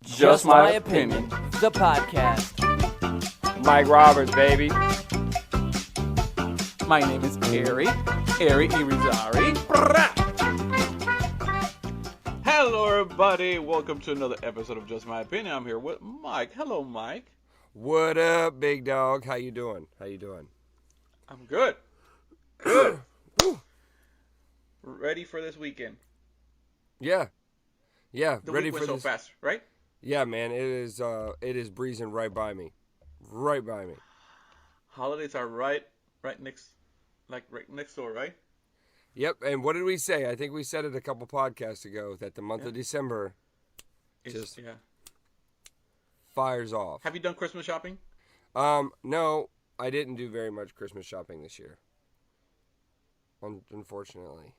Just my opinion. The podcast. Mike Roberts, baby. My name is Hery Irizarry. Hello, everybody. Welcome to another episode of Just My Opinion. I'm here with Mike. Hello, Mike. What up, big dog? How you doing? I'm good. Good. Ready for this weekend? Yeah. The Ready week for went so this? fast, right? Yeah, man. It is breezing right by me. Holidays are right next door, right? Yep. And what did we say? I think we said it a couple podcasts ago that the month of December just fires off. Have you done Christmas shopping? No, I didn't do very much Christmas shopping this year. Unfortunately.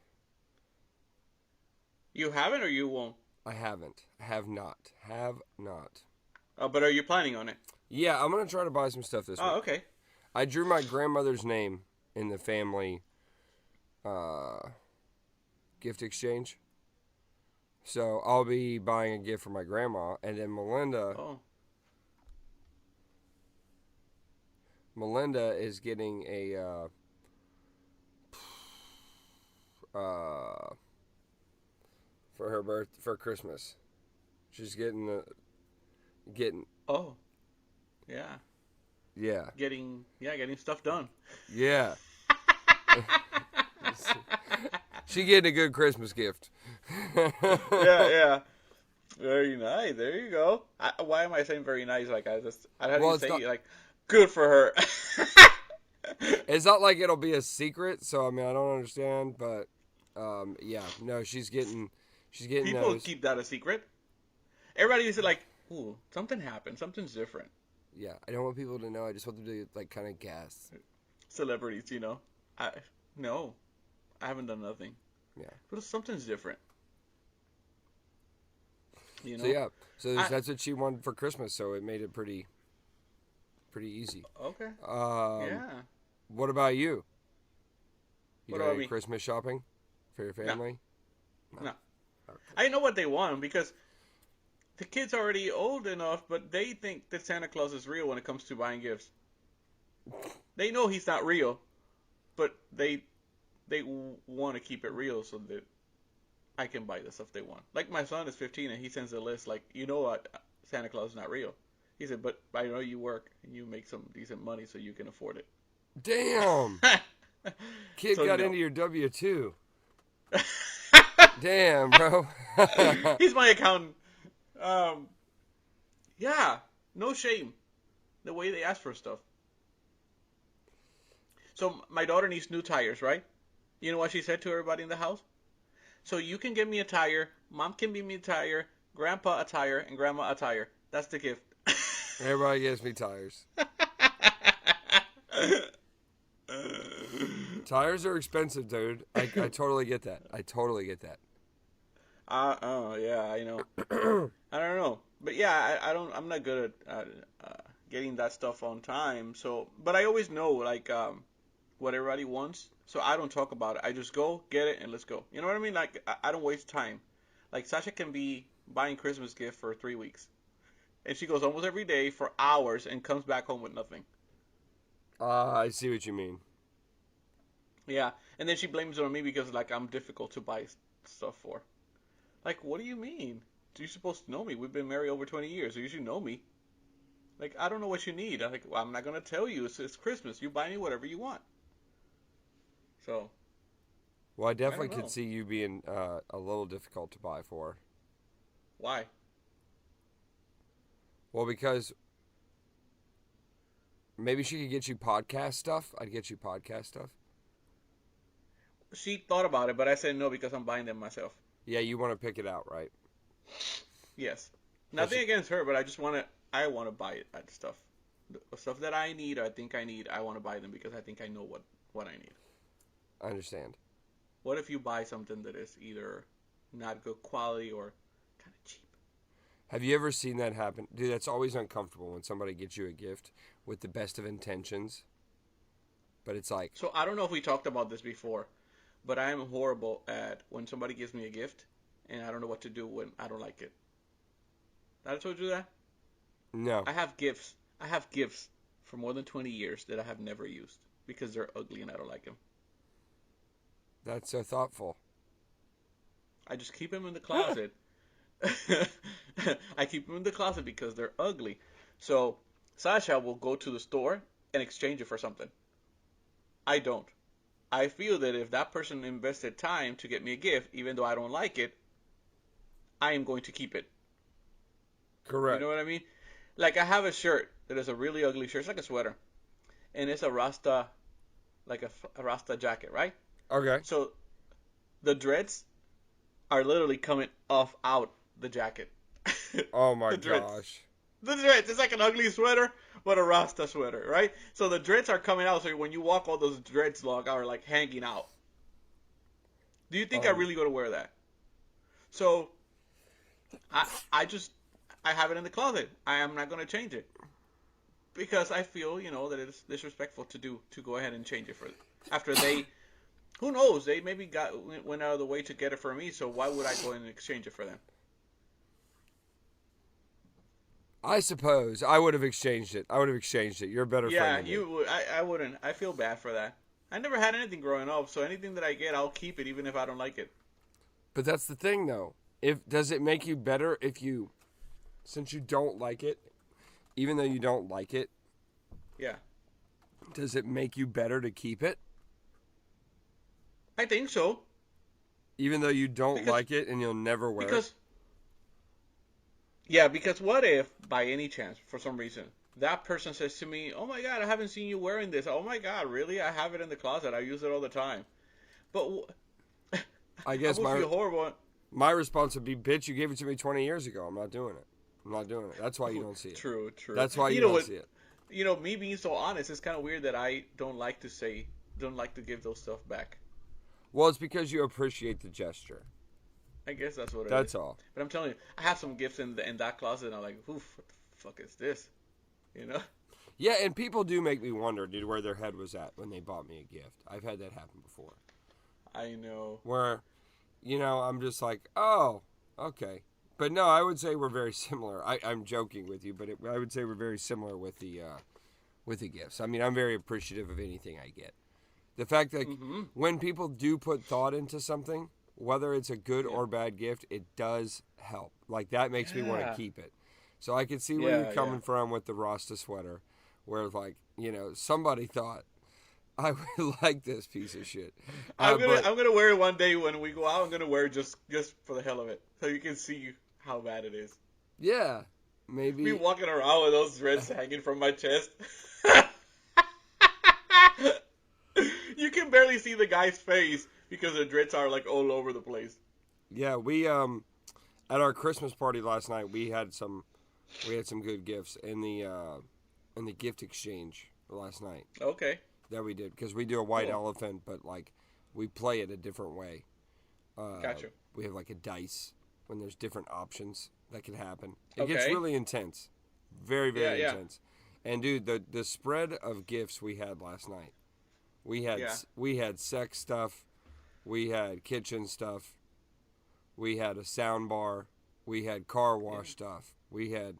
You haven't, or you won't? I haven't. Have not. But are you planning on it? Yeah, I'm gonna try to buy some stuff this week. Oh, okay. I drew my grandmother's name in the family gift exchange. So I'll be buying a gift for my grandma, and then Melinda is getting a for Christmas. She's getting Oh, yeah. Yeah. Getting stuff done. Yeah. She getting a good Christmas gift. yeah. Very nice. There you go. Why am I saying very nice? Like I had to say like good for her. It's not like it'll be a secret, so I mean I don't understand, but yeah, no, she's getting People those. keep that a secret. Everybody is like, ooh, something happened. Something's different. Yeah, I don't want people to know. I just want them to like kind of guess. Celebrities, you know. I haven't done nothing. Yeah. But something's different. You know? So yeah, that's what she wanted for Christmas, so it made it pretty easy. Okay. Yeah. What about you? You What got about any me? Christmas shopping for your family? No. Okay. I know what they want because the kids are already old enough, but they think that Santa Claus is real when it comes to buying gifts. They know he's not real, but they want to keep it real so that I can buy the stuff they want. Like my son is 15 and he sends a list like, you know what, Santa Claus is not real. He said, but I know you work and you make some decent money so you can afford it. Damn. Kid got into your W-2. Damn, bro. He's my accountant. Yeah, no shame. The way they ask for stuff. So my daughter needs new tires, right? You know what she said to everybody in the house? So you can get me a tire, Mom can give me a tire, Grandpa a tire, and Grandma a tire. That's the gift. Everybody gives me tires. Tires are expensive, dude. I totally get that. Yeah, I know. I don't know, but yeah, I'm not good at getting that stuff on time. So, but I always know like what everybody wants, so I don't talk about it. I just go get it and let's go. You know what I mean? Like I don't waste time. Like Sasha can be buying Christmas gift for 3 weeks, and she goes almost every day for hours and comes back home with nothing. I see what you mean. Yeah, and then she blames it on me because like I'm difficult to buy stuff for. Like, what do you mean? You're supposed to know me. We've been married over 20 years, so you should know me. Like, I don't know what you need. I'm like, well, I'm not going to tell you. It's Christmas. You buy me whatever you want. So. Well, I definitely could see you being a little difficult to buy for. Why? Well, because maybe she could get you podcast stuff. I'd get you podcast stuff. She thought about it, but I said no because I'm buying them myself. Yeah, you want to pick it out, right? Yes. Nothing against her, but I want to buy it stuff. The stuff that I need or I think I need, I want to buy them because I think I know what I need. I understand. What if you buy something that is either not good quality or kind of cheap? Have you ever seen that happen? Dude, that's always uncomfortable when somebody gets you a gift with the best of intentions. But it's like... So I don't know if we talked about this before, but I am horrible at when somebody gives me a gift and I don't know what to do when I don't like it. I told you that? No. I have gifts. I have gifts for more than 20 years that I have never used because they're ugly and I don't like them. That's so thoughtful. I just keep them in the closet. I keep them in the closet because they're ugly. So Sasha will go to the store and exchange it for something. I don't. I feel that if that person invested time to get me a gift, even though I don't like it, I am going to keep it. Correct. You know what I mean? Like I have a shirt that is a really ugly shirt. It's like a sweater. And it's a Rasta, like a Rasta jacket, right? Okay. So the dreads are literally coming off out the jacket. Oh my The dreads. gosh. The dreads. It's like an ugly sweater, but a Rasta sweater, right? So the dreads are coming out. So when you walk, all those dreads are like hanging out. Do you think I really go to wear that? So I have it in the closet. I am not going to change it because I feel that it's disrespectful to go ahead and change it after they. Who knows? They maybe went out of the way to get it for me. So why would I go and exchange it for them? I suppose I would have exchanged it. You're a better friend than me. You would. I wouldn't. I feel bad for that. I never had anything growing up, so anything that I get, I'll keep it, even if I don't like it. But that's the thing, though. Does it make you better since you don't like it, even though you don't like it? Yeah. Does it make you better to keep it, I think so. even though you don't like it and you'll never wear it? Yeah, because what if, by any chance, for some reason, that person says to me, "Oh my God, I haven't seen you wearing this." Oh my God, really? I have it in the closet. I use it all the time. But I guess I would feel horrible. my response would be, "Bitch, you gave it to me 20 years ago. I'm not doing it. That's why you don't see it." True. That's why you don't see it. Me being so honest, it's kind of weird that I don't like to give those stuff back. Well, it's because you appreciate the gesture. I guess that's what it is. That's all. But I'm telling you, I have some gifts in that closet, and I'm like, oof, what the fuck is this? Yeah, and people do make me wonder, dude, where their head was at when they bought me a gift. I've had that happen before. I know. Where, I'm just like, oh, okay. But no, I would say we're very similar. I'm joking with you, but I would say we're very similar with the gifts. I mean, I'm very appreciative of anything I get. The fact that when people do put thought into something, whether it's a good or bad gift, it does help. Like, that makes me want to keep it. So I can see where you're coming from with the Rasta sweater, where, like, somebody thought, I would like this piece of shit. I'm gonna wear it one day when we go out. I'm gonna wear it just for the hell of it, so you can see how bad it is. Yeah, maybe. Me walking around with those dreads hanging from my chest. You can barely see the guy's face because the dreads are like all over the place. Yeah, we at our Christmas party last night, we had some good gifts in the gift exchange last night. Okay. That we did, because we do a white elephant, but like we play it a different way. Gotcha. We have like a dice when there's different options that can happen. It gets really intense, very intense. And dude, the spread of gifts we had last night. We had sex stuff, we had kitchen stuff, we had a sound bar, we had car wash stuff, we had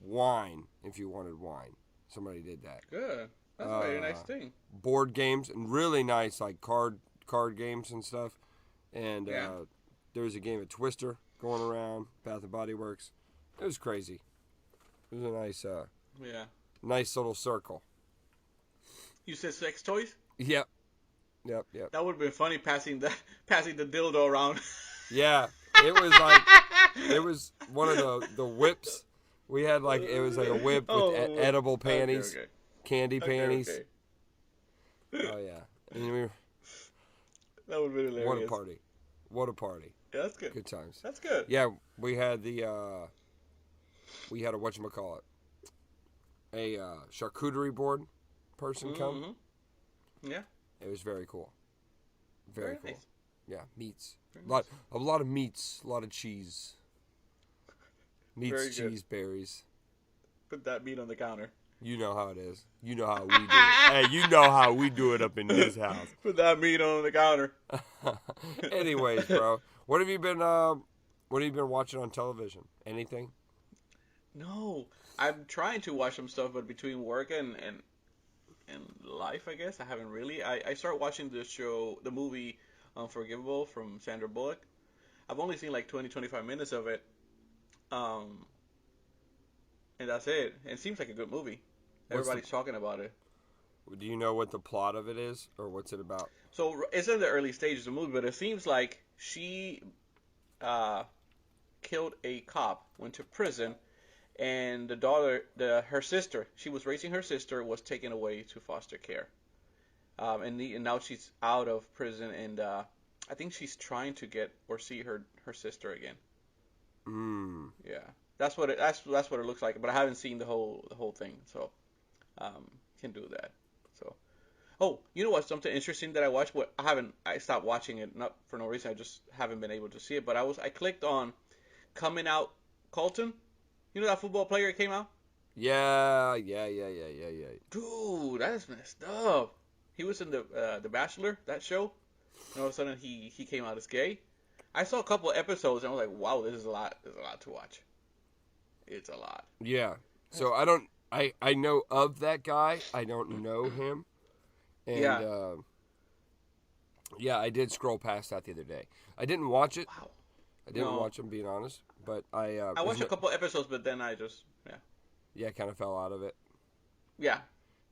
wine if you wanted wine. Somebody did that. Good. That's a very nice thing. Board games and really nice like card games and stuff. And there was a game of Twister going around, Bath and Body Works. It was crazy. It was a nice nice little circle. You said sex toys? Yep. That would have been funny passing the dildo around. Yeah, it was one of the whips. We had it was like a whip with edible panties, candy panties. Okay. Oh yeah, and that would be hilarious. What a party! Yeah, that's good. Good times. That's good. Yeah, we had a whatchamacallit, a charcuterie board person come. Yeah. It was very cool. Very cool. Nice. Yeah, meats. A lot of meats, a lot of cheese. Meats, cheese, berries. Put that meat on the counter. You know how it is. You know how we do it. Hey, you know how we do it up in this house. Put that meat on the counter. Anyways, bro, what have you been watching on television? Anything? No, I'm trying to watch some stuff, but between work and life, I guess I haven't really. I started watching the movie Unforgivable from Sandra Bullock. I've only seen like 25 minutes of it, um, and that's it. It seems like a good movie. Everybody's talking about it. Do you know what the plot of it is, or what's it about? So it's in the early stages of the movie, but it seems like she uh, killed a cop, went to prison, and the daughter, her sister, she was raising her sister, was taken away to foster care. And now she's out of prison, and I think she's trying to get or see her sister again. Mm. Yeah, that's what it looks like. But I haven't seen the whole thing, so can do that. So, oh, you know what? Something interesting that I watched. What I stopped watching it not for no reason. I just haven't been able to see it. But I clicked on Coming Out Colton. You know that football player that came out? Yeah. Dude, that's messed up. He was in the Bachelor, that show, and all of a sudden he came out as gay. I saw a couple episodes and I was like, wow, this is a lot. There's a lot to watch. It's a lot. Yeah. So I know of that guy. I don't know him. And Yeah. yeah, I did scroll past that the other day. I didn't watch it. Wow. I didn't No. watch him, being honest. But I watched a couple episodes, but then I just yeah, kind of fell out of it. yeah.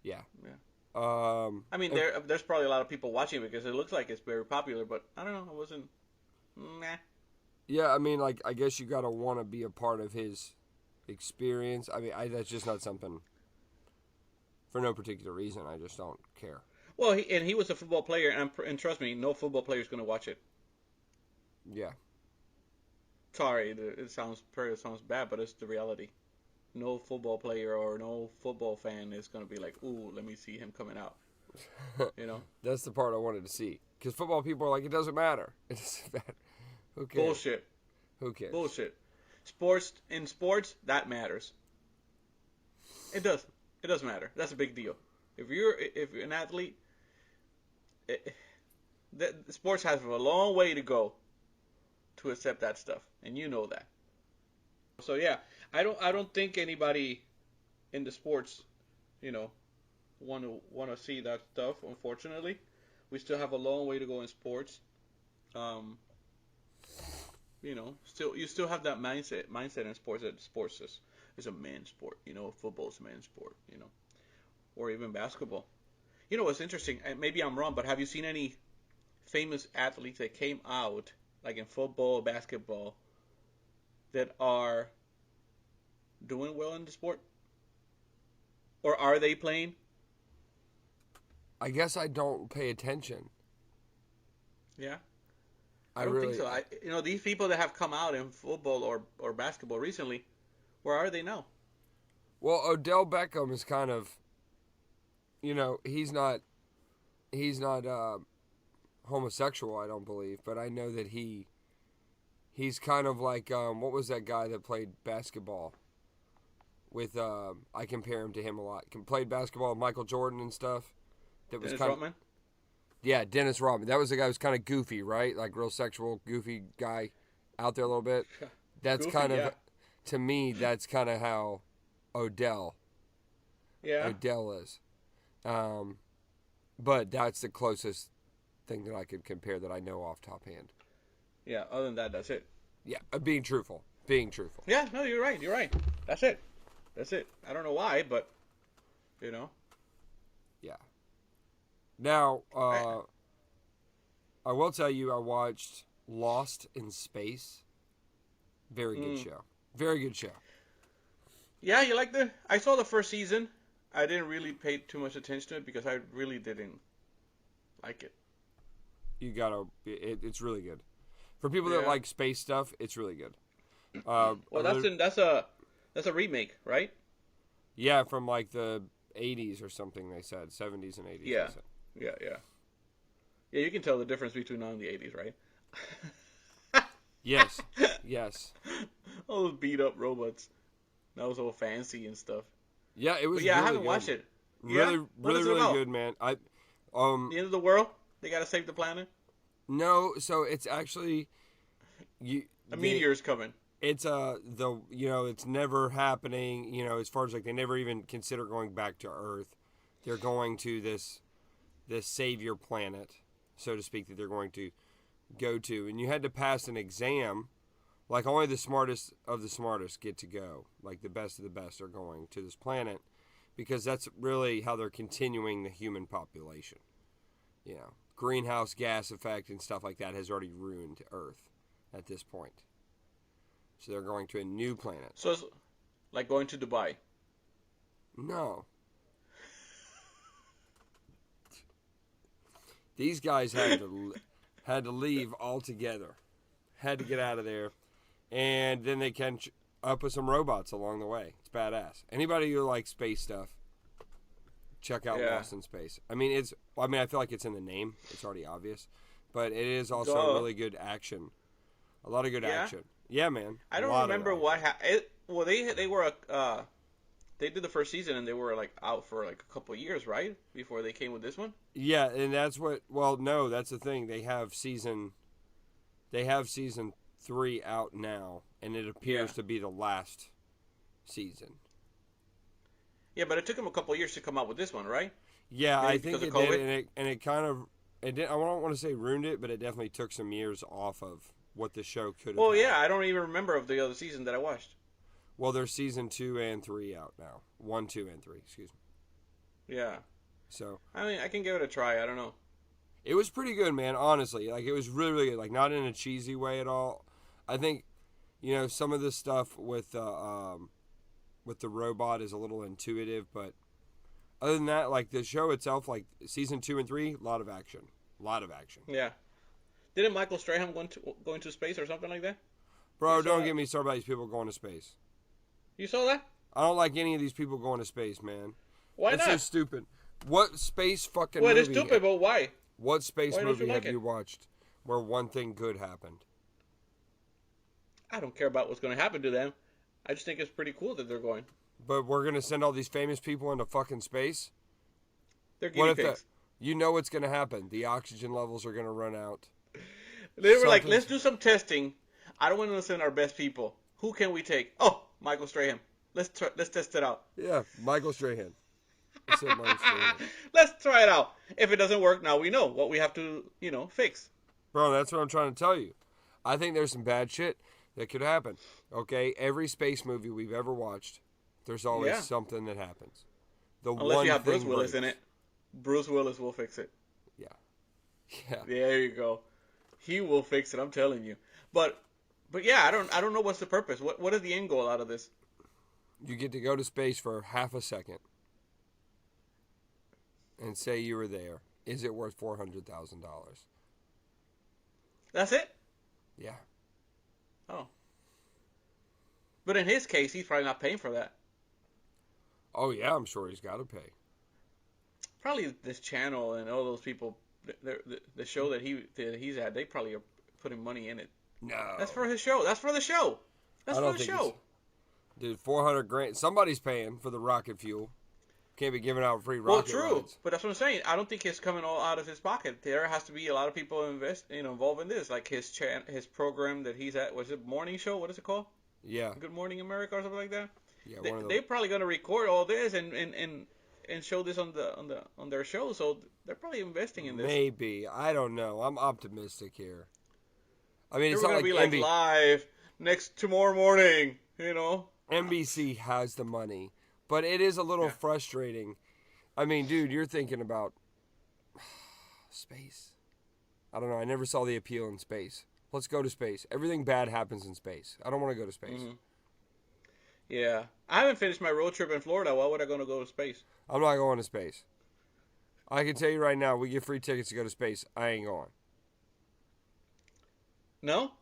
Yeah. Yeah. I mean, and- there's probably a lot of people watching it because it looks like it's very popular, but I don't know. I wasn't. Nah. Yeah, I mean, like, I guess you gotta want to be a part of his experience. I mean, that's just not something. For no particular reason, I just don't care. Well, he was a football player, and trust me, no football player is going to watch it. Yeah. Sorry, it sounds bad, but it's the reality. No football player or no football fan is going to be like, ooh, let me see him coming out. You know? That's the part I wanted to see. Because football people are like, it doesn't matter. It doesn't matter. Who cares? Bullshit. Who cares? Bullshit. In sports, that matters. It does. It does matter. That's a big deal. If you're an athlete, sports has a long way to go to accept that stuff, and you know that. So yeah, I don't think anybody in the sports, want to see that stuff. Unfortunately, we still have a long way to go in sports. You still have that mindset in sports that sports is a man's sport. Football's a man's sport. Or even basketball. What's interesting? Maybe I'm wrong, but have you seen any famous athletes that came out, like in football, basketball, that are doing well in the sport? Or are they playing? I guess I don't pay attention. Yeah. I don't really, think so. These people that have come out in football or basketball recently, where are they now? Well, Odell Beckham is kind of, he's not homosexual, I don't believe, but I know that he's kind of like, what was that guy that played basketball with, I compare him to him a lot. Played basketball with Michael Jordan and stuff. That was Dennis kind Rodman? Yeah, Dennis Rodman. That was the guy who was kind of goofy, right? Like real sexual, goofy guy out there a little bit. That's Goofy, kind of, yeah. to me, that's kind of how Odell is. But that's the closest thing that I could compare that I know off top hand. Yeah, other than that, that's it. Yeah, being truthful. Yeah, no, you're right. That's it. I don't know why, but, Yeah. Now, I will tell you I watched Lost in Space. Very good show. Very good show. Yeah, you liked it? I saw the first season. I didn't really pay too much attention to it because I really didn't like it. You gotta, it's really good. For people that Yeah. like space stuff, it's really good. Well, that's a remake, right? Yeah, from like the 80s or something, they said. 70s and 80s. Yeah. They said. Yeah. Yeah, you can tell the difference between now and the 80s, right? Yes. All those beat up robots. That was all fancy and stuff. Yeah, it was But yeah, really I haven't good. watched it. Really, Yeah? What really, is it really about? good, man. The end of the world? They gotta save the planet? No, so it's actually... A meteor's coming. it's it's never happening. As far as like they never even consider going back to Earth. They're going to this savior planet, so to speak, that they're going to go to, and you had to pass an exam. Like only the smartest of the smartest get to go. Like the best of the best are going to this planet, because that's really how they're continuing the human population. Greenhouse gas effect and stuff like that has already ruined Earth at this point. So they're going to a new planet. So it's like going to Dubai. No. These guys had to leave altogether. Had to get out of there. And then they can up with some robots along the way. It's badass. Anybody who likes space stuff, check out Lost in Space. I feel like it's in the name. It's already obvious. But it is also really good action. A lot of good action. Yeah, man. I don't remember what happened. Well, they were they did the first season and they were like out for like a couple of years, right? Before they came with this one. Yeah, and that's what. Well, no, that's the thing. They have season 3 out now, and it appears to be the last season. Yeah, but it took them a couple of years to come out with this one, right? Yeah, maybe I think it did, and it kind of I don't want to say ruined it, but it definitely took some years off of what the show could have. Well, yeah, I don't even remember of the other season that I watched. Well, there's season 2 and 3 out now. 1, 2, and 3. Excuse me. Yeah. So. I mean, I can give it a try. I don't know. It was pretty good, man. Honestly, like it was really, really good. Like not in a cheesy way at all. I think, some of the stuff with the robot is a little intuitive, but other than that, like the show itself, like season 2 and 3, a lot of action. Yeah. Didn't Michael Strahan go into space or something like that? Bro, don't get me started about these people going to space. You saw that? I don't like any of these people going to space, man. Why not? It's so stupid. What space fucking movie? Well, it's stupid, but why? What space movie have you watched where one thing good happened? I don't care about what's going to happen to them. I just think it's pretty cool that they're going. But we're going to send all these famous people into fucking space? They're guinea pigs. You know what's going to happen. The oxygen levels are going to run out. They were like, let's do some testing. I don't want to send our best people. Who can we take? Oh, Michael Strahan. Let's test it out. Yeah, Michael Strahan. Let's try it out. If it doesn't work, now we know what we have to, fix. Bro, that's what I'm trying to tell you. I think there's some bad shit that could happen. Okay, every space movie we've ever watched, there's always something that happens. Unless you have Bruce Willis in it. Bruce Willis will fix it. Yeah. There you go. He will fix it, I'm telling you. But yeah, I don't know what's the purpose. What is the end goal out of this? You get to go to space for half a second and say you were there. Is it worth $400,000? That's it? Yeah. Oh. But in his case, he's probably not paying for that. Oh, yeah, I'm sure he's got to pay. Probably this channel and all those people, the show that he's at, they probably are putting money in it. No. That's for his show. That's for the show. That's for the show. Dude, $400,000. Somebody's paying for the rocket fuel. Can't be giving out free rocket rides. But that's what I'm saying. I don't think it's coming all out of his pocket. There has to be a lot of people involved in this, like his program that he's at. Was it morning show? What is it called? Yeah. Good Morning America or something like that. Yeah. They're probably gonna record all this and show this on their show. So they're probably investing in this. Maybe. I don't know. I'm optimistic here. I mean, it's not gonna be live tomorrow morning. NBC has the money. But it is a little frustrating. I mean, dude, you're thinking about space. I don't know. I never saw the appeal in space. Let's go to space. Everything bad happens in space. I don't want to go to space. Mm-hmm. Yeah. I haven't finished my road trip in Florida. Why would I going to go to space? I'm not going to space. I can tell you right now, we get free tickets to go to space. I ain't going. No?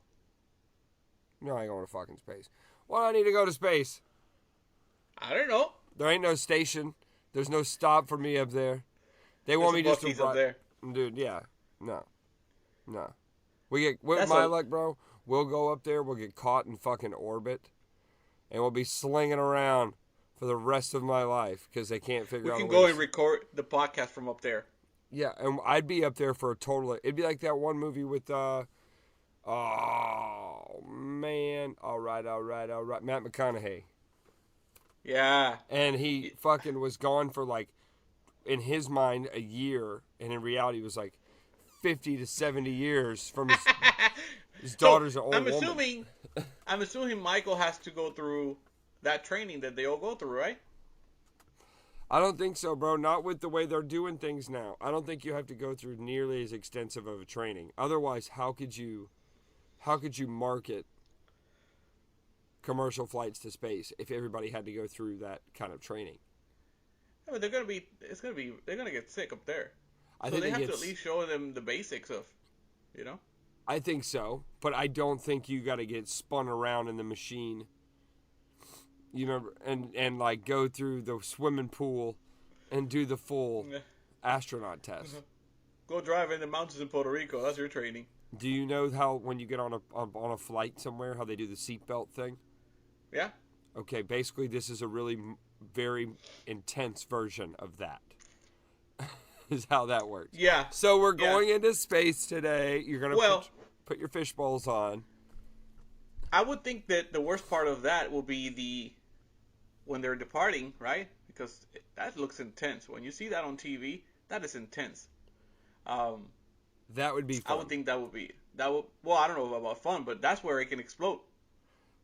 No, I ain't going to fucking space. Why do I need to go to space? I don't know. There ain't no station. There's no stop for me up there. They want me just to up there. Dude, yeah. No. We get with my luck, bro. We'll go up there, we'll get caught in fucking orbit, and we'll be slinging around for the rest of my life because they can't figure out. We can go and record the podcast from up there. Yeah, and I'd be up there for a total. It'd be like that one movie with Oh, man. All right. Matt McConaughey. Yeah. And he fucking was gone for, like, in his mind, a year. And in reality, it was like 50 to 70 years from his daughter's an old woman. I'm assuming Michael has to go through that training that they all go through, right? I don't think so, bro. Not with the way they're doing things now. I don't think you have to go through nearly as extensive of a training. Otherwise, how could you market commercial flights to space if everybody had to go through that kind of training? I mean, they're gonna get sick up there. I So think they have to at least show them the basics of, you know? I think so, but I don't think you got to get spun around in the machine. You remember, and like go through the swimming pool and do the full astronaut test. Go drive in the mountains in Puerto Rico. That's your training. Do you know how when you get on a flight somewhere, how they do the seatbelt thing? Yeah. Okay, basically this is a really very intense version of that. Is how that works. Yeah. So we're going into space today. You're gonna put your fish bowls on. I would think that the worst part of that will be when they're departing, right? Because that looks intense. When you see that on TV, that is intense. That would be fun. I would think that would. Well, I don't know about fun, but that's where it can explode.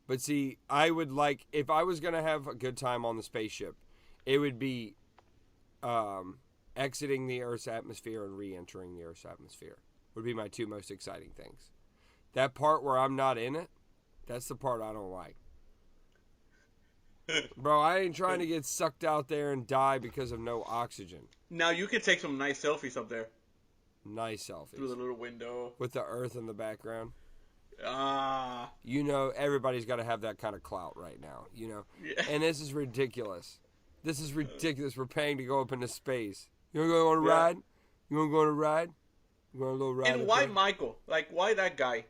But see, I would like, if I was going to have a good time on the spaceship, it would be exiting the Earth's atmosphere and re-entering the Earth's atmosphere would be my two most exciting things. That part where I'm not in it, that's the part I don't like. Bro, I ain't trying to get sucked out there and die because of no oxygen. Now, you can take some nice selfies up there. Nice selfies. Through the little window. With the Earth in the background. Ah. You know, everybody's got to have that kind of clout right now, you know? Yeah. And this is ridiculous. This is ridiculous. We're paying to go up into space. You want to go on a ride? You want to go on a ride? You want a little ride? And why Michael? Like, why that guy?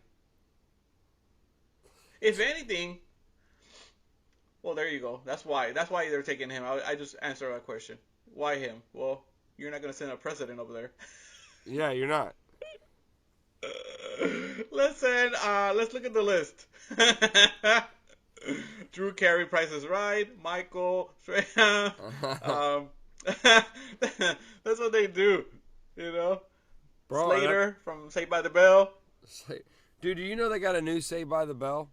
If anything, well, there you go. That's why they're taking him. I just answered that question. Why him? Well, you're not going to send a president over there. Yeah, you're not. Listen, let's look at the list. Drew Carey, Price is Right, Michael, that's what they do, you know. Bro, Slater from Saved by the Bell. Dude, do you know they got a new Saved by the Bell?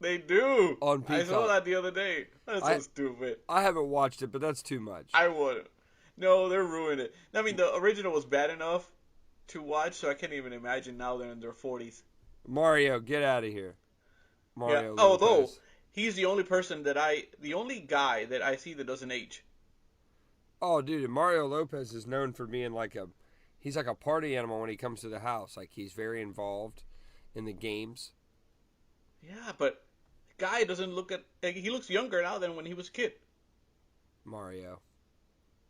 They do. On Peacock. I saw that the other day. That's so stupid. I haven't watched it, but that's too much. I wouldn't. No, they're ruining it. I mean, the original was bad enough to watch, so I can't even imagine now they're in their 40s. Mario, get out of here. Mario. Yeah. Although he's the only guy that I see that doesn't age. Oh, dude, Mario Lopez is known for being he's like a party animal when he comes to the house. Like, he's very involved in the games. Yeah, but the guy doesn't he looks younger now than when he was a kid. Mario.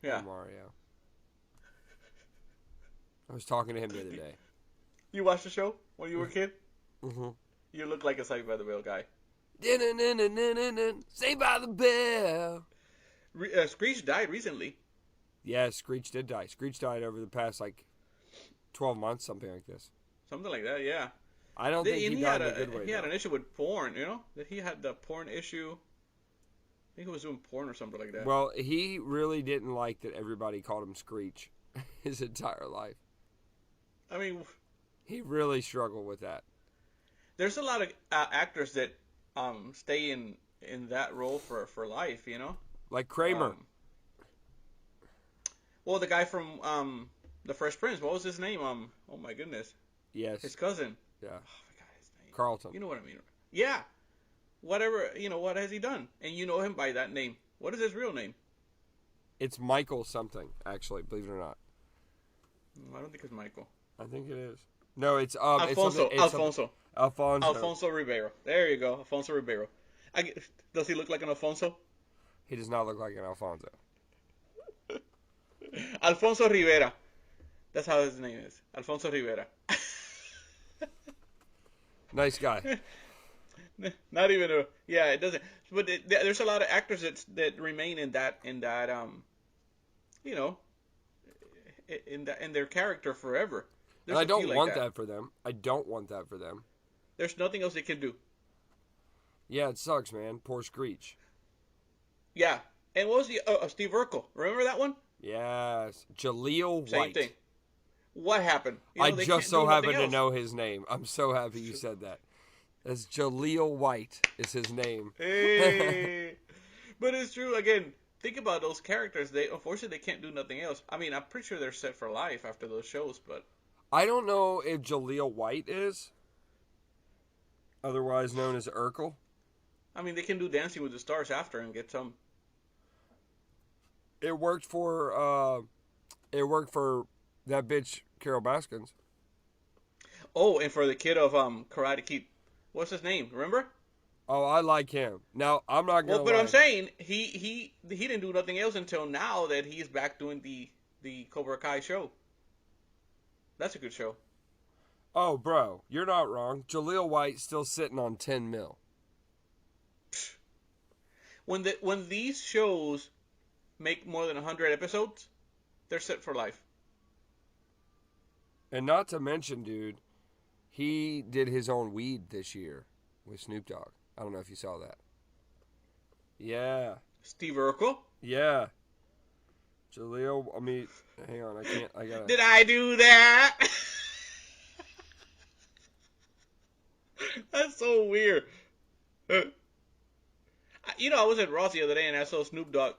Yeah. Oh, Mario. I was talking to him the other day. You watched the show when you were a kid? Mm-hmm. You look like a Saved by the Bell guy. Saved by the Bell. Screech died recently. Yeah, Screech did die. Screech died over the past, 12 months, something like this. Something like that, yeah. I don't think he died in a good way. He had an issue with porn, you know? That he had the porn issue. I think he was doing porn or something like that. Well, he really didn't like that everybody called him Screech his entire life. I mean, he really struggled with that. There's a lot of actors that stay in that role for life, you know? Like Kramer. Well, the guy from The Fresh Prince, what was his name? Oh my goodness. Yes. His cousin. Yeah. Oh, I forgot his name. Carlton. You know what I mean? Yeah. Whatever, what has he done? And you know him by that name. What is his real name? It's Michael something, actually, believe it or not. I don't think it's Michael. I think it is. No, it's Alfonso. Alfonso Ribeiro. There you go. Alfonso Ribeiro. Does he look like an Alfonso? He does not look like an Alfonso. Alfonso Rivera. That's how his name is. Alfonso Rivera. Nice guy. Not even it doesn't. But there's a lot of actors that remain in that in their character forever. And I don't want that for them. I don't want that for them. There's nothing else they can do. Yeah, it sucks, man. Poor Screech. Yeah. And what was the Steve Urkel? Remember that one? Yes. Jaleel Same White. thing. What happened? I They just can't so do nothing happen to else. know his name. I'm so happy you said that. That's Jaleel White is his name. Hey. But it's true. Again, think about those characters. Unfortunately they can't do nothing else. I mean, I'm pretty sure they're set for life after those shows, but I don't know if Jaleel White is, otherwise known as Urkel. I mean, they can do Dancing with the Stars after and get some. It worked for that bitch Carol Baskins. Oh, and for the kid of Karate Kid, what's his name? Remember? Oh, I like him. Now I'm not gonna. Well, but lie. I'm saying he didn't do nothing else until now that he's back doing the Cobra Kai show. That's a good show. Oh, bro, you're not wrong. Jaleel White's still sitting on 10 mil. When these shows make more than 100 episodes, they're set for life. And not to mention, dude, he did his own weed this year with Snoop Dogg. I don't know if you saw that. Yeah. Steve Urkel. Yeah. Jaleel, I mean, hang on, I gotta. Did I do that? That's so weird. I was at Ross the other day and I saw Snoop Dogg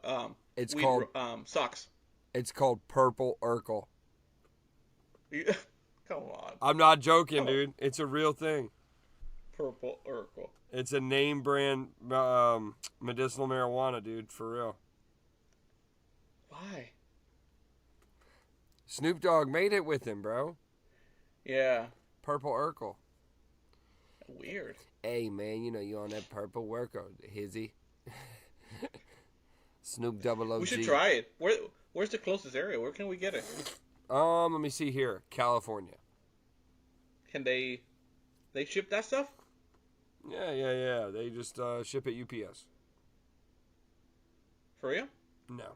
It's weed, called socks. It's called Purple Urkel. Come on. I'm not joking, dude. It's a real thing. Purple Urkel. It's a name brand medicinal marijuana, dude, for real. Why? Snoop Dogg made it with him, bro. Yeah. Purple Urkel. Weird. Hey, man, you on that Purple Urkel, hizzy. Snoop Double OG. We should try it. Where's the closest area? Where can we get it? Let me see here. California. Can they ship that stuff? Yeah. They just ship it UPS. For real? No.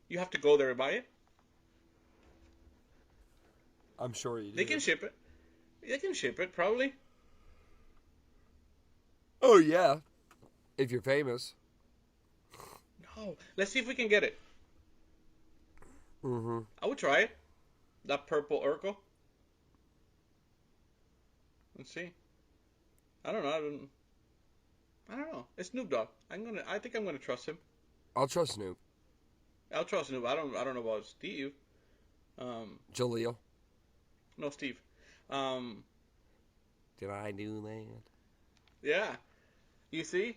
You have to go there and buy it? I'm sure you do. They can ship it. They can ship it, probably. Oh, yeah. If you're famous. No. Let's see if we can get it. Mm-hmm. I would try it. That Purple Urkel. Let's see. I don't know. I don't know. It's Snoop Dogg. I think I'm gonna trust him. I'll trust Snoop. I'll trust Snoop. I don't know about Steve. Jaleel. No, Steve. Did I do that? Yeah. You see?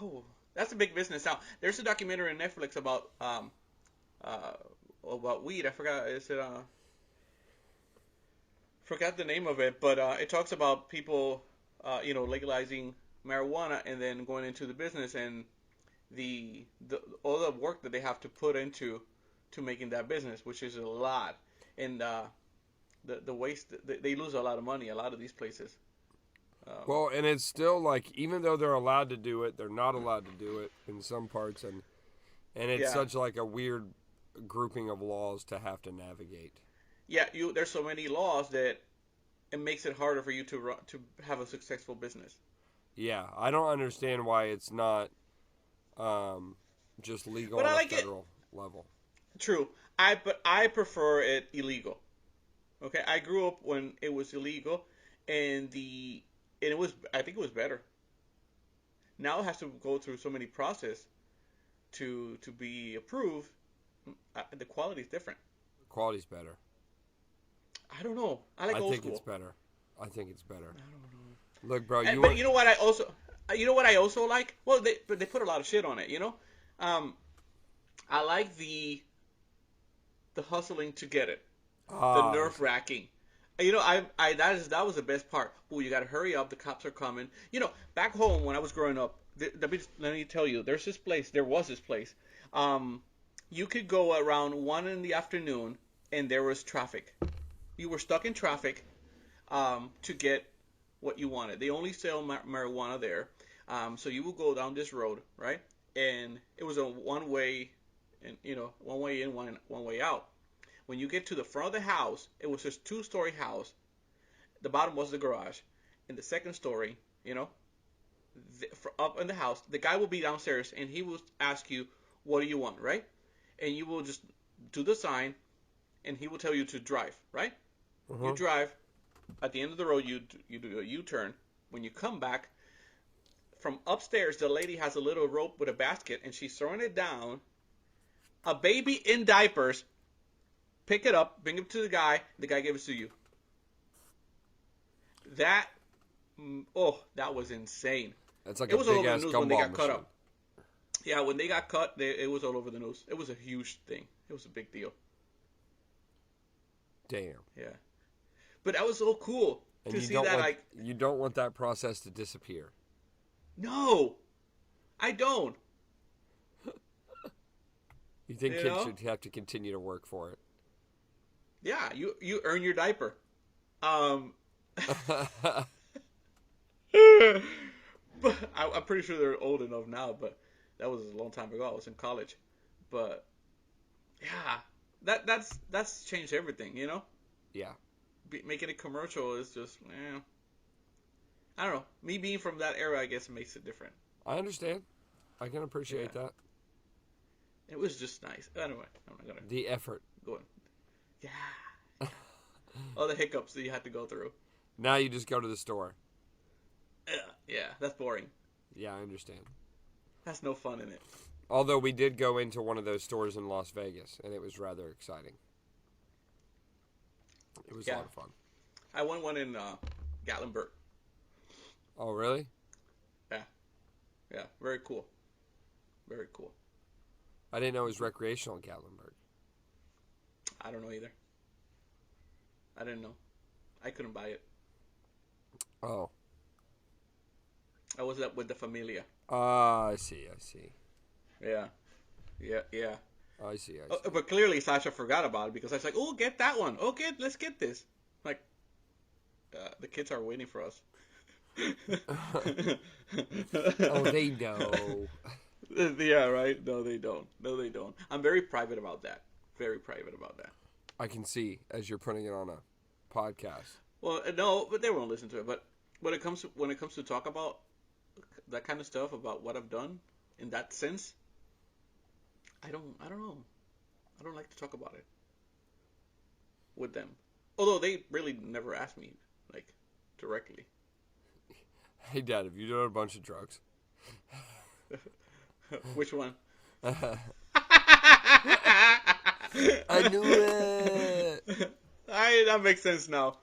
Oh, that's a big business now. There's a documentary on Netflix about weed. I forgot. Forgot the name of it, but it talks about people, legalizing marijuana and then going into the business and the all the work that they have to put into making that business, which is a lot, and the waste they lose a lot of money. A lot of these places. Well, and it's still like, even though they're allowed to do it, they're not allowed to do it in some parts, and it's such like a weird grouping of laws to have to navigate. Yeah, there's so many laws that it makes it harder for you to have a successful business. Yeah, I don't understand why it's not just legal But on I a like federal level. True. But I prefer it illegal. Okay, I grew up when it was illegal, and I think it was better. Now it has to go through so many process to be approved. The quality is different. Quality's better. I don't know. I like old think school. it's better. I think it's better. I don't know. Look, bro, But you know what I also like? Well, they put a lot of shit on it. I like the hustling to get it. The nerve wracking. That was the best part. Oh, you gotta hurry up! The cops are coming. Back home when I was growing up, let me tell you, there was this place. You could go around 1 in the afternoon, and there was traffic. You were stuck in traffic, to get what you wanted. They only sell marijuana there, so you would go down this road, right? And it was a one way in, one way out. When you get to the front of the house, it was just 2-story house. The bottom was the garage, in the second story, up in the house, the guy will be downstairs and he will ask you, what do you want, right? And you will just do the sign and he will tell you to drive, right? You drive. At the end of the road, you do a U-turn. When you come back, from upstairs, the lady has a little rope with a basket and she's throwing it down. A baby in diapers, pick it up, bring it to the guy gives it to you. That was insane. That's like It a was all big over ass the news when they gumball got cut machine. up. Yeah, when they got cut, it was all over the news. It was a huge thing. It was a big deal. Damn. Yeah. But that was so cool And to you see don't that. want you don't want that process to disappear. No, I don't. You think You kids know? should have to continue to work for it? Yeah, you earn your diaper. But I'm pretty sure they're old enough now. But that was a long time ago. I was in college. But yeah, that's changed everything. Yeah. Making it commercial is just, I don't know. Me being from that era, I guess it makes it different. I understand. I can appreciate that. It was just nice. Anyway, I'm not gonna The effort. go in. Yeah. All the hiccups that you had to go through. Now you just go to the store. Yeah, that's boring. Yeah, I understand. That's no fun in it. Although we did go into one of those stores in Las Vegas, and it was rather exciting. It was a lot of fun. I won one in Gatlinburg. Oh, really? Yeah, very cool. Very cool. I didn't know it was recreational in Gatlinburg. I don't know either. I didn't know. I couldn't buy it. Oh. I was up with the familia. I see. Yeah. I see. But clearly Sasha forgot about it because I was like, oh, get that one. Okay, let's get this. Like, the kids are waiting for us. Oh, they know. Yeah, right? No, they don't. I'm very private about that. I can see as you're putting it on a podcast. Well, no, but they won't listen to it. But when it comes to talk about that kind of stuff, about what I've done in that sense, I don't know. I don't like to talk about it with them. Although they really never asked me, like, directly. Hey, Dad, have you done a bunch of drugs? Which one? I knew it. That makes sense now.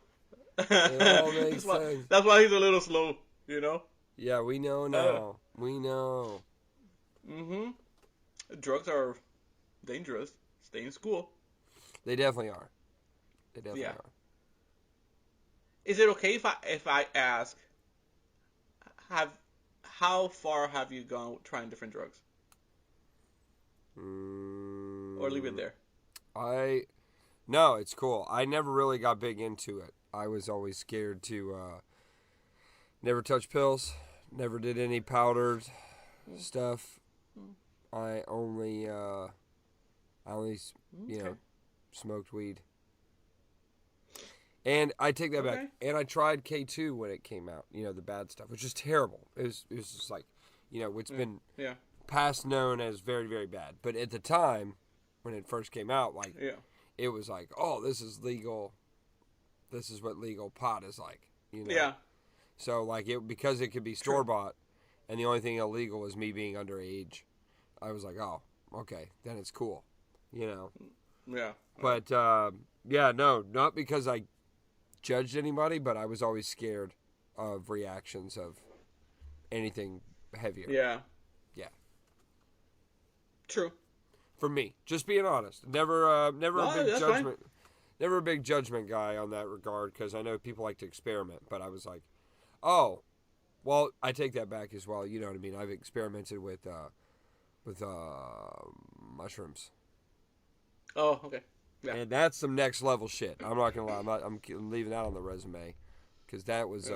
It all makes sense. That's why he's a little slow, Yeah, we know now. We know. Mm-hmm. Drugs are dangerous. Stay in school. They definitely are. Are. Is it okay if I ask, how far have you gone trying different drugs? Or leave it there? No, it's cool. I never really got big into it. I was always scared to never touch pills, never did any powdered stuff. I only smoked weed. And I take that back. And I tried K2 when it came out, the bad stuff, which is terrible. It was just like, it's been past known as very, very bad. But at the time, when it first came out, it was like, oh, this is legal. This is what legal pot is like, Yeah. So, because it could be store-bought, and the only thing illegal was me being underage, I was like, oh, okay, then it's cool, Yeah. But, no, not because I judged anybody, but I was always scared of reactions of anything heavier. Yeah. Yeah. True. For me, just being honest, never a big that's judgment, never a big judgment guy on that regard, because I know people like to experiment, but I was like, oh, well, I take that back as well. You know what I mean? I've experimented with mushrooms. Oh, okay. Yeah. And that's some next level shit. I'm not gonna lie. I'm leaving that on the resume, because that was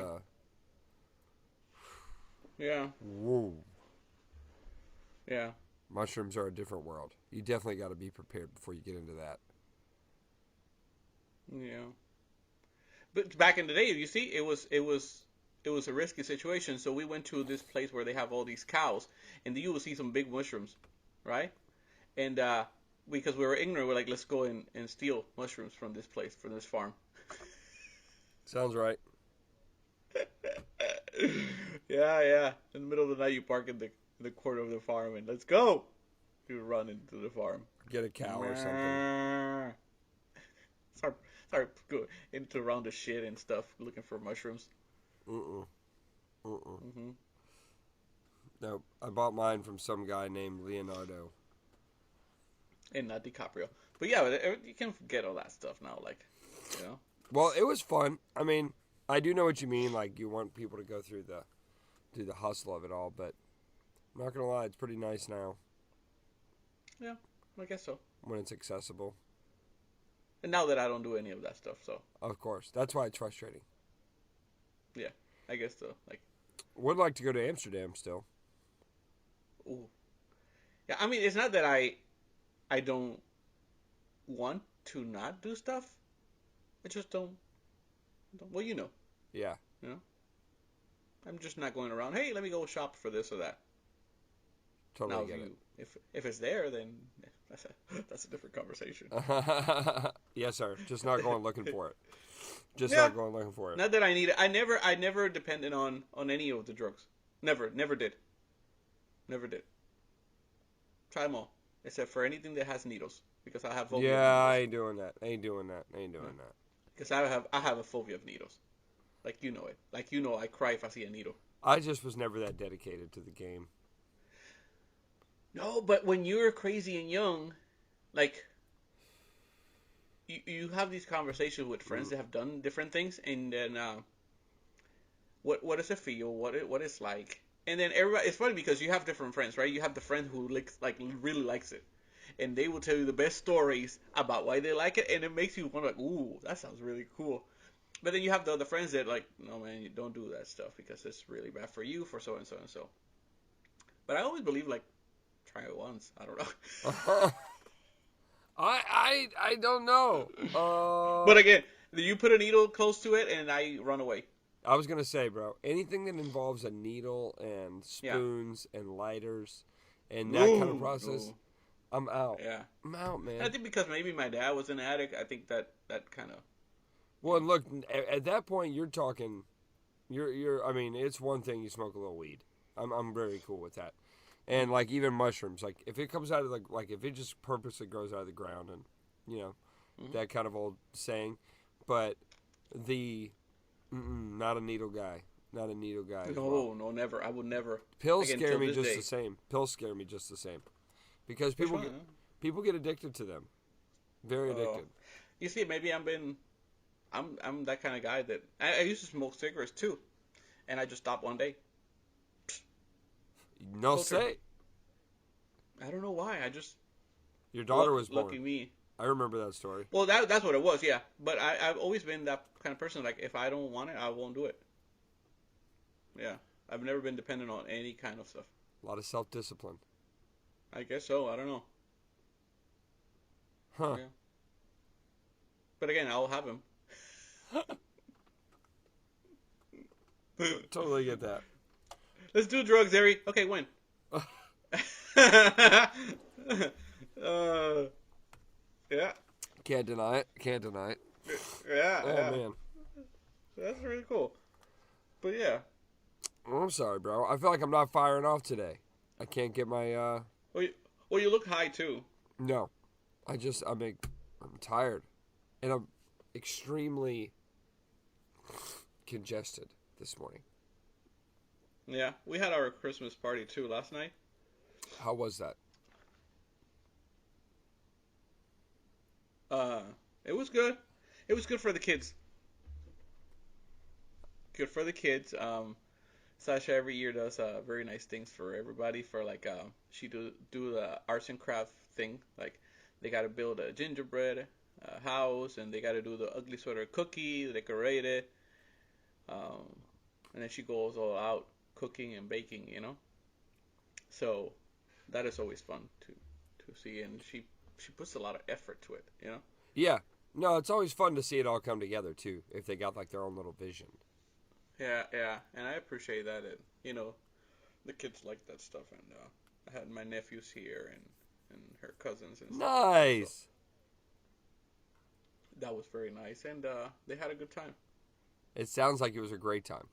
Yeah. whoa. Yeah. Mushrooms are a different world. You definitely got to be prepared before you get into that. Yeah. But back in the day, you see, it was it was a risky situation. So we went to this place where they have all these cows, and you will see some big mushrooms, right? And because we were ignorant, we're like, let's go and steal mushrooms from this place, from this farm. Sounds right. Yeah. In the middle of the night, you park in the corner of the farm, and let's go. You run into the farm. Get a cow or something. Start go into around the shit and stuff, looking for mushrooms. No, I bought mine from some guy named Leonardo. And not DiCaprio. But yeah, you can forget all that stuff now, like, you know. Well, it was fun. I mean, I do know what you mean. Like, you want people to go through the hustle of it all, but I'm not gonna lie, it's pretty nice now. Yeah, I guess so. When it's accessible. And now that I don't do any of that stuff, so. Of course, that's why it's frustrating. Yeah, I guess so. Like. Would like to go to Amsterdam still. Ooh. Yeah, I mean, it's not that I don't want to not do stuff. I just don't. Well, you know. Yeah. You know. I'm just not going around. Hey, let me go shop for this or that. Totally now, get it. If it's there, then that's a different conversation. Yes, sir. Just not going looking for it. Just Yeah. not going looking for it. Not that I need it. I never depended on any of the drugs. Never did. Never did. Try them all, except for anything that has needles, because I have phobia. Yeah, I ain't doing that. Ain't doing that. Because I have a phobia of needles. Like, you know it. Like, you know I cry if I see a needle. I just was never that dedicated to the game. No, but when you're crazy and young, like, you have these conversations with friends that have done different things, and then what does it feel? What it's like? And then everybody, it's funny because you have different friends, right? You have the friend who really likes it, and they will tell you the best stories about why they like it, and it makes you wonder, like, ooh, that sounds really cool. But then you have the other friends that, like, no, man, you don't do that stuff because it's really bad for you, for so and so and so. But I always believe, like, try it once. I don't know. I don't know. But again, you put a needle close to it, and I run away. I was gonna say, bro, anything that involves a needle and spoons and lighters and that kind of process, I'm out. Yeah, I'm out, man. And I think because maybe my dad was an addict, I think that kind of. Well, and look, at that point, you're talking. You're. I mean, it's one thing you smoke a little weed. I'm very cool with that. And like even mushrooms, like if it comes out of like if it just purposely grows out of the ground, and you know that kind of old saying, but not a needle guy, not a needle guy. No, never. I would never. Pills scare me just the same. Pills scare me just the same, because people get addicted to them, very addicted. You see, maybe I'm that kind of guy that I used to smoke cigarettes too, and I just stopped one day. No say. I don't know why. I just. Your daughter was born. Lucky me. I remember that story. Well, that's what it was, yeah. But I've always been that kind of person. Like, if I don't want it, I won't do it. Yeah, I've never been dependent on any kind of stuff. A lot of self-discipline. I guess so. I don't know. Huh. Yeah. But again, I'll have him. Totally get that. Let's do drugs, Hery. Okay, when? Yeah. Can't deny it. Yeah. Oh, yeah. man. That's really cool. But yeah. I'm sorry, bro. I feel like I'm not firing off today. I can't get my, Well, you look high, too. No. I'm tired. And I'm extremely congested this morning. Yeah. We had our Christmas party, too, last night. How was that? It was good. It was good for the kids. Good for the kids. Sasha every year does very nice things for everybody. For like, she do the arts and craft thing. Like, they got to build a gingerbread house, and they got to do the ugly sweater cookie, decorate it. And then she goes all out cooking and baking, you know. So that is always fun to see, and she puts a lot of effort to it, you know. Yeah. No, it's always fun to see it all come together, too, if they got, like, their own little vision. Yeah, and I appreciate that. The kids like that stuff, and I had my nephews here and her cousins and stuff like that, so Nice. that was very nice, and they had a good time. It sounds like it was a great time.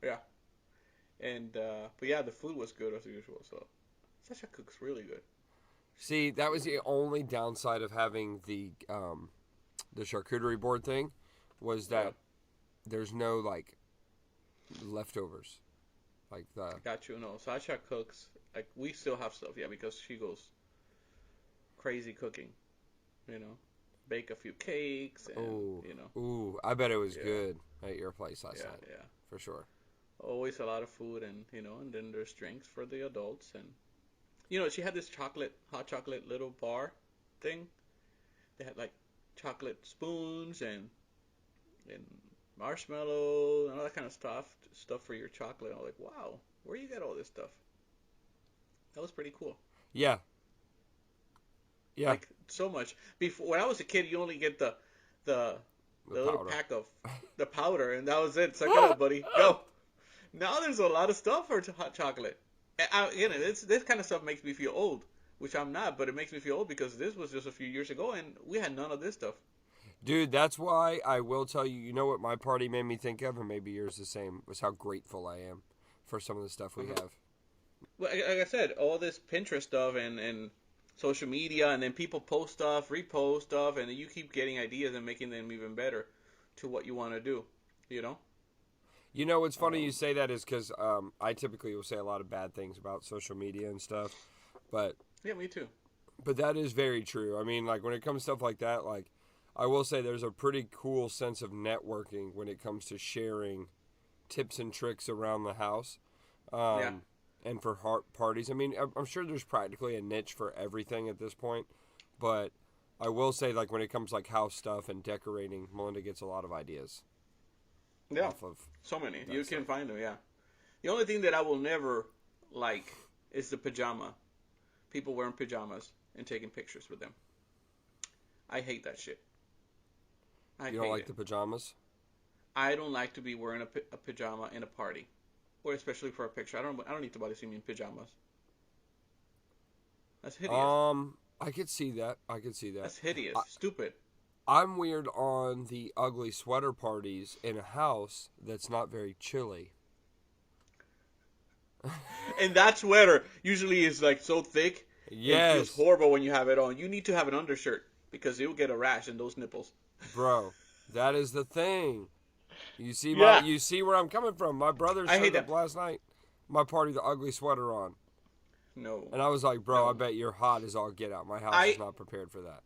Yeah, and but yeah, the food was good as usual. So Sasha cooks really good. See, that was the only downside of having the charcuterie board thing, was that Yeah. there's no like leftovers, like the Got you. No, Sasha cooks. Like we still have stuff, yeah, because she goes crazy cooking. Bake a few cakes, and I bet it was Yeah. good at your place last yeah, night yeah. for sure. Always a lot of food, and and then there's drinks for the adults, and she had this hot chocolate little bar thing. They had like chocolate spoons and marshmallow and all that kind of stuff for your chocolate. And I was like, wow, where you get all this stuff? That was pretty cool. Yeah. Yeah. Like so much. Before, when I was a kid, you only get the little powder. pack of the powder, and that was it. Suck it up, buddy. Go. Now there's a lot of stuff for hot chocolate. And this kind of stuff makes me feel old, which I'm not, but it makes me feel old because this was just a few years ago, and we had none of this stuff. Dude, that's why I will tell you, you know what my party made me think of, and maybe yours the same, was how grateful I am for some of the stuff we have. Well, like I said, all this Pinterest stuff and social media, and then people post stuff, repost stuff, and then you keep getting ideas and making them even better to what you want to do, You know what's funny you say that is because I typically will say a lot of bad things about social media and stuff, but Yeah, me too. that is very true. I mean, like when it comes to stuff like that, like I will say there's a pretty cool sense of networking when it comes to sharing tips and tricks around the house. Yeah. And for parties. I mean, I'm sure there's practically a niche for everything at this point, but I will say, like, when it comes to, like, house stuff and decorating, Melinda gets a lot of ideas. Yeah, Off of so many. that You stuff. can find them, yeah. The only thing that I will never like is the pajama. People wearing pajamas and taking pictures with them. I hate that shit. I You don't hate like it. the pajamas? I don't like to be wearing a pajama in a party, or especially for a picture. I don't need somebody to see me in pajamas. That's hideous. I could see that. That's hideous. Stupid. I'm weird on the ugly sweater parties in a house that's not very chilly. And that sweater usually is like so thick. It Yes, feels horrible when you have it on. You need to have an undershirt because you'll get a rash in those nipples. bro, that is the thing. You see Yeah. you see where I'm coming from. My brother I hate showed up that. last night. My party, the ugly sweater on. No. And I was like, bro, No. I bet you're hot as all get out. My house I- is not prepared for that.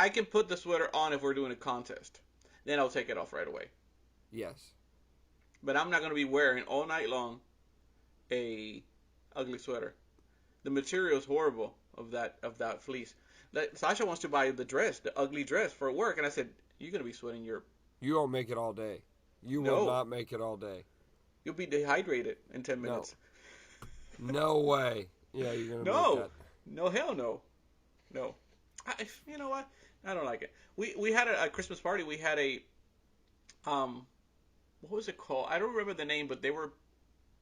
I can put the sweater on if we're doing a contest. Then I'll take it off right away. Yes. But I'm not going to be wearing all night long a ugly sweater. The material is horrible of that fleece. Sasha wants to buy the ugly dress for work, and I said, "You're going to be sweating You won't make it all day. You No. will not make it all day. you'll be dehydrated in 10 No. minutes." No way. Yeah, you're going to No. make that. No, hell no. No. You know what? I don't like it. We had a Christmas party. We had a what was it called? I don't remember the name, but they were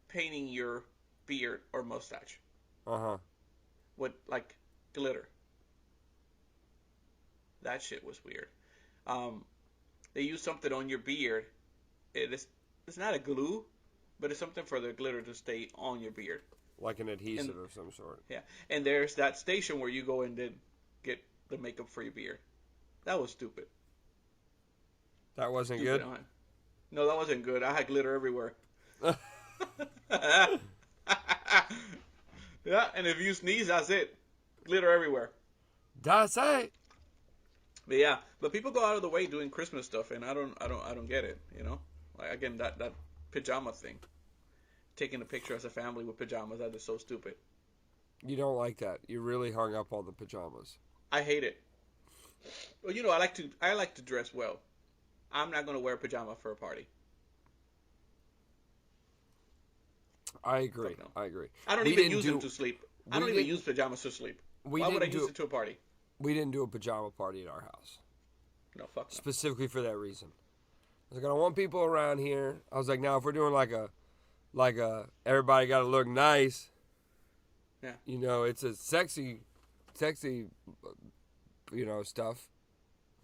painting your beard or mustache Uh-huh. with like glitter. That shit was weird. They used something on your beard. It's not a glue, but it's something for the glitter to stay on your beard. Like an adhesive of some sort. Yeah, and there's that station where you go and then get the makeup for your beard. That was stupid. That wasn't Stupid, good? huh? No, that wasn't good. I had glitter everywhere. Yeah, and if you sneeze, that's it. Glitter everywhere. That's it. But yeah, but people go out of the way doing Christmas stuff, and I don't get it. Like again, that pajama thing. Taking a picture as a family with pajamas, that is so stupid. You don't like that. You really hung up on the pajamas. I hate it. Well, I like to dress well. I'm not gonna wear a pajama for a party. I agree. Fuck no. I agree. I don't We even didn't use do- them to sleep. I we don't even didn't- use pajamas to sleep. We Why would I didn't use do it to a party? We didn't do a pajama party at our house. No, fuck no. Specifically for that reason. was like, I don't want people around here. I was like, now if we're doing like a everybody got to look nice. Yeah. You know, it's a sexy, stuff.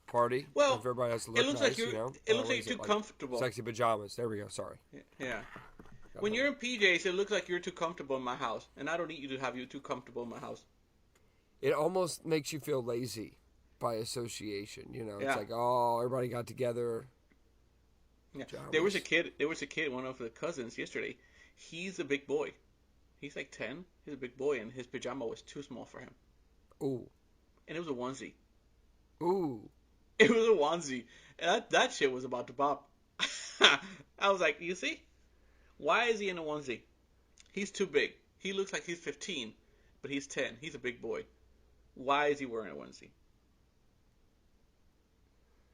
Party. Well, if everybody has to look it looks nice, like you're. you know? It looks What like is you're too comfortable. Sexy pajamas. There we go. Sorry. Yeah. When you're in PJs, it looks like you're too comfortable in my house, and I don't need you to have you too comfortable in my house. It almost makes you feel lazy by association. You know, it's Yeah. like, oh, everybody got together. Yeah. Pajamas. There was a kid. One of the cousins yesterday. He's a big boy. He's like 10. He's a big boy, and his pajama was too small for him. Ooh. And it was a onesie. Ooh. It was a onesie. And that shit was about to pop. I was like, you see? Why is he in a onesie? He's too big. He looks like he's 15, but he's 10. He's a big boy. Why is he wearing a onesie?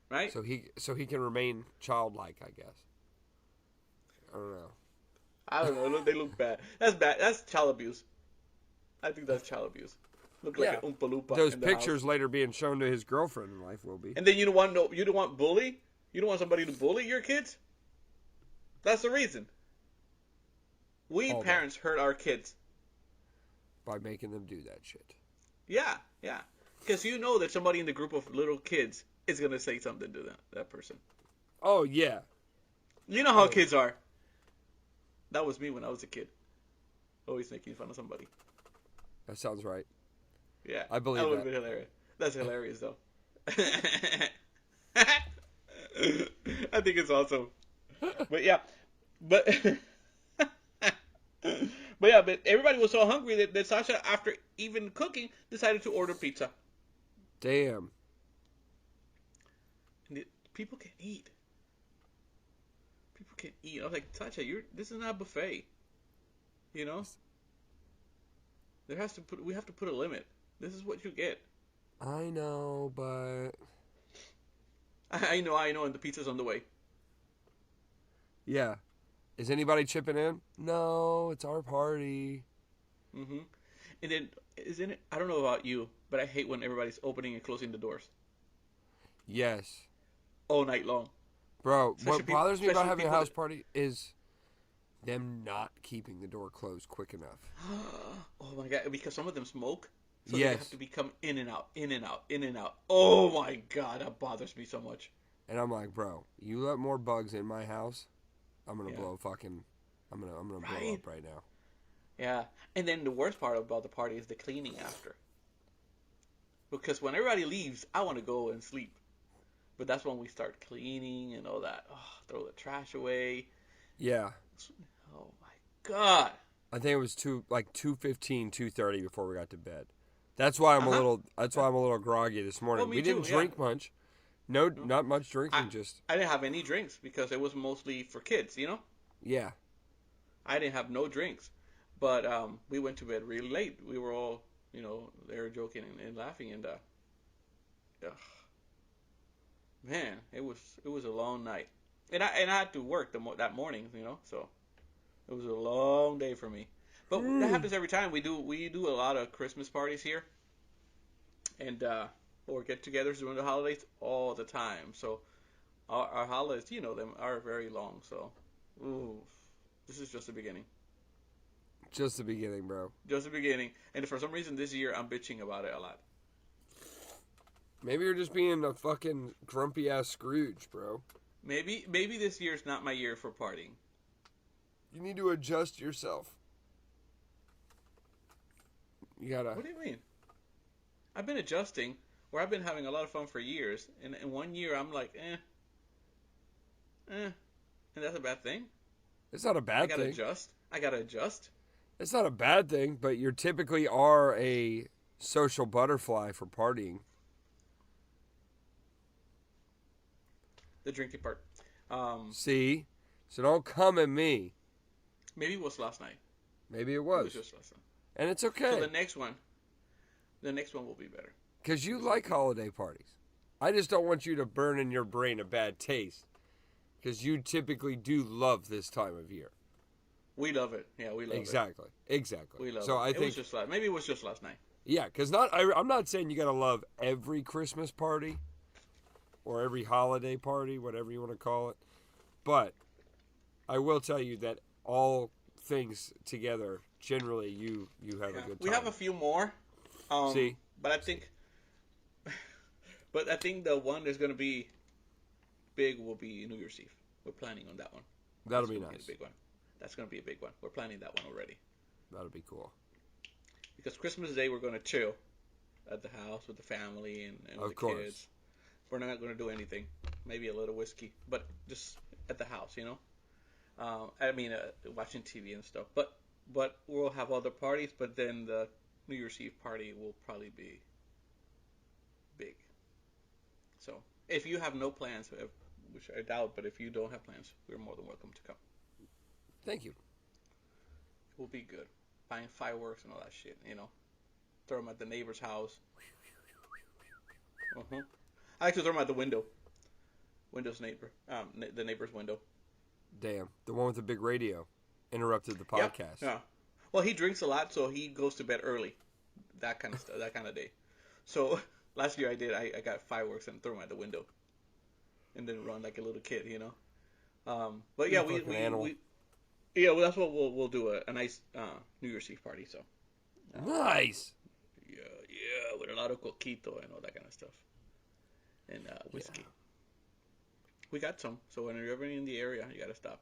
Right? So he can remain childlike, I guess. I don't know. I don't know. They look bad. That's bad. That's child abuse. I think that's child abuse. Look like an Oompa Loompa. Those in the pictures house. later being shown to his girlfriend in life will be. And then you don't want bully? You don't want somebody to bully your kids? That's the reason. We All parents hurt our kids. By making them do that shit. Yeah. Because you know that somebody in the group of little kids is going to say something to that person. Oh, yeah. You know how kids are. That was me when I was a kid. Always making fun of somebody. That sounds right. Yeah. I believe that would that. have been hilarious. That's hilarious, though. I think it's awesome. But yeah. But everybody was so hungry that Sasha, after even cooking, decided to order pizza. Damn. And people can eat. People can eat. I was like, Sasha, this is not a buffet. You know? We have to put a limit. This is what you get. I know, but... I know, and the pizza's on the way. Yeah. Is anybody chipping in? No, it's our party. Mm-hmm. And then, isn't it? I don't know about you, but I hate when everybody's opening and closing the doors Yes. all night long. Bro, Especially what people- bothers me about especially having a people house that- party is them not keeping the door closed quick enough. Oh my god! Because some of them smoke, so Yes. they have to become in and out, in and out, in and out. Oh my god, that bothers me so much. And I'm like, bro, you let more bugs in my house, I'm gonna Yeah. blow fucking... I'm gonna blow Right? up right now. Yeah, and then the worst part about the party is the cleaning after. Because when everybody leaves, I want to go and sleep. But that's when we start cleaning and all that. Oh, throw the trash away. Yeah. Oh my god. I think it was 2:15, 2:30 before we got to bed. That's why I'm a little groggy this morning. Well, me we didn't too, drink much. No, not much drinking, I didn't have any drinks because it was mostly for kids, you know? Yeah. I didn't have no drinks. But we went to bed really late. We were all, they were joking and laughing. And, man, it was a long night. And I had to work that morning, so it was a long day for me. But that happens every time. We do a lot of Christmas parties here. And, or get-togethers during the holidays all the time. So our holidays, them are very long. So, this is just the beginning. Just the beginning, bro. Just the beginning. And for some reason this year I'm bitching about it a lot. Maybe you're just being a fucking grumpy-ass Scrooge, bro. Maybe this year's not my year for partying. You need to adjust yourself. You gotta... What do you mean? I've been adjusting, where I've been having a lot of fun for years. And in 1 year I'm like, And that's a bad thing? It's not a bad thing. I gotta adjust. It's not a bad thing, but you typically are a social butterfly for partying. The drinking part. See? So don't come at me. Maybe it was last night. Maybe it It was. was just last night. And it's So okay. the next one will be better. Because you like holiday parties. I just don't want you to burn in your brain a bad taste. Because you typically do love this time of year. We love it. Yeah, we love it. Exactly. We love so it. I It think... was just maybe it was just last night. Yeah, because I'm not saying you got to love every Christmas party. Or every holiday party, whatever you want to call it. But I will tell you that all things together, generally, you have a good time. We have a few more. See? But I think the one that's going to be big will be New Year's Eve. We're planning on that one. That'll That's be gonna nice. a big one. That's going to be a big one. We're planning that one already. That'll be cool. Because Christmas Day, we're going to chill at the house with the family and with the kids. We're not going to do anything. Maybe a little whiskey, but just at the house, you know. Watching TV and stuff. But we'll have other parties. But then the New Year's Eve party will probably be big. So if you have no plans, which I doubt, but if you don't have plans, we're more than welcome to come. Thank you. It will be good. Buying fireworks and all that shit, you know. Throw them at the neighbor's house. I actually throw them out the window. The neighbor's window. Damn. The one with the big radio interrupted the podcast. Yeah. Well, he drinks a lot, so he goes to bed early. That kind of stuff, that kind of day. So last year I did. I got fireworks and threw them out the window, and then run like a little kid, you know. But yeah, we that's what we'll do a nice New Year's Eve party. So nice. Yeah, with a lot of coquito and all that kind of stuff, and whiskey. Yeah. We got some, so when you're ever in the area, you gotta stop.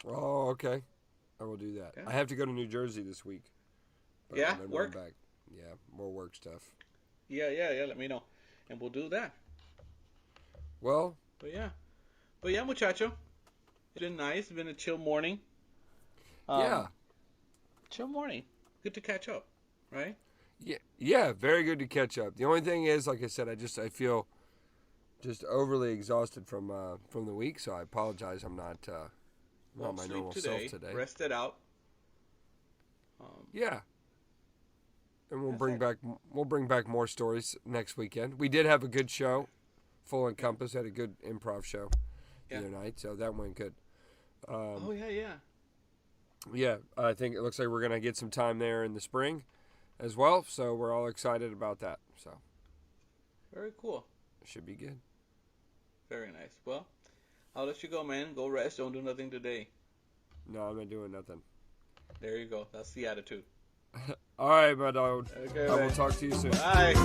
Oh, okay. I will do that. Yeah. I have to go to New Jersey this week. Yeah, work. Back. Yeah, more work stuff. Yeah. Let me know, and we'll do that. Well. But yeah, muchacho. It's been nice. It's been a chill morning. Yeah. Chill morning. Good to catch up, right? Yeah. Very good to catch up. The only thing is, like I said, I feel just overly exhausted from the week, so I apologize. I'm not my normal self today. Rest it out. Yeah. And we'll bring back more stories next weekend. We did have a good show, Full Encompass had a good improv show the other night, so that went good. Yeah, I think it looks like we're gonna get some time there in the spring, as well. So we're all excited about that. So very cool. Should be good. Very nice. Well, I'll let you go, man. Go rest. Don't do nothing today. No, I'm not doing nothing. There you go. That's the attitude. All right, my dog. Okay, I will talk to you soon. Bye.